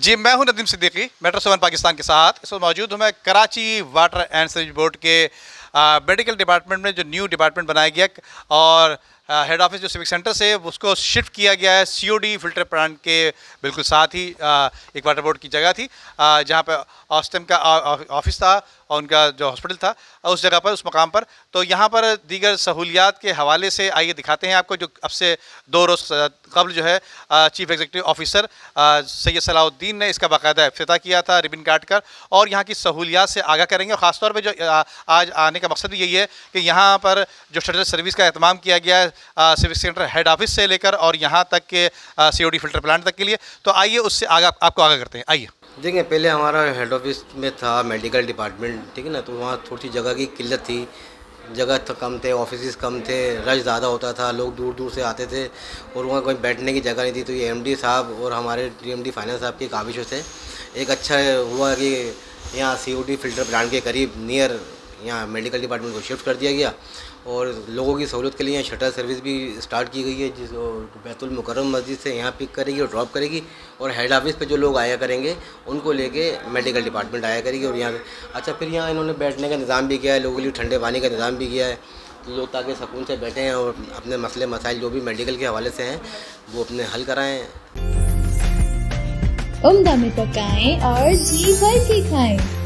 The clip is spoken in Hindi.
जी, मैं हूं नदीम सिद्दीकी, मेट्रो 7 पाकिस्तान के साथ। इस वक्त मौजूद हूं मैं Karachi water and sewage board के मेडिकल डिपार्टमेंट में, जो न्यू डिपार्टमेंट बनाया गया और हेड ऑफिस जो सिविक सेंटर से उसको शिफ्ट किया गया है सीओडी फिल्टर प्लांट के बिल्कुल साथ ही एक वाटर बोर्ड की जगह थी, जहां पर ऑस्टम का ऑफिस था और उनका जो हॉस्पिटल था उस जगह पर, उस मकाम पर। तो यहाँ पर दीगर सहूलियात के हवाले से आइए दिखाते हैं आपको, जो अब से 2 रोज़ कबल जो है chief executive officer Syed Salahuddin ने इसका बाकायदा इफ्तिताह किया था रिबन काट कर, और यहाँ की सहूलियात से आगाह करेंगे। और ख़ासतौर पर जो आज आने का मकसद यही है कि यहाँ पर जो शटल सर्विस का एहतमाम किया गया है सिविक सेंटर हेड ऑफिस से लेकर और यहाँ तक के सीओडी फिल्टर प्लांट तक के लिए। तो आइए उससे आपको आगाह करते हैं। आइए देखिए, पहले हमारा हेड ऑफिस में था मेडिकल डिपार्टमेंट, ठीक है ना। तो वहाँ थोड़ी सी जगह की किल्लत थी, जगह तो कम थे, ऑफिस कम थे, रश ज़्यादा होता था, लोग दूर दूर से आते थे और वहाँ कोई बैठने की जगह नहीं थी। तो ये एमडी साहब और हमारे डीएमडी फाइनेंस साहब की काविशों से एक अच्छा हुआ कि यहाँ सीओडी फिल्टर प्लांट के करीब नियर यहाँ मेडिकल डिपार्टमेंट को शिफ्ट कर दिया गया और लोगों की सहूलत के लिए यहाँ शटल सर्विस भी स्टार्ट की गई है, जिस बैतुल मुकर्रम मस्जिद से यहाँ पिक करेगी और ड्रॉप करेगी और हेड ऑफिस पे जो लोग आया करेंगे उनको लेके मेडिकल डिपार्टमेंट आया करेगी। और यहाँ अच्छा, फिर यहाँ इन्होंने बैठने का निज़ाम भी किया है, लोगों के लिए ठंडे पानी का निज़ाम भी किया है, तो लोग ताकि सुकून से बैठें हैं और अपने मसले मसाइल जो भी मेडिकल के हवाले से हैं वो अपने हल कराएँ। उम्दा में पकाएं और जी भर के खाएं।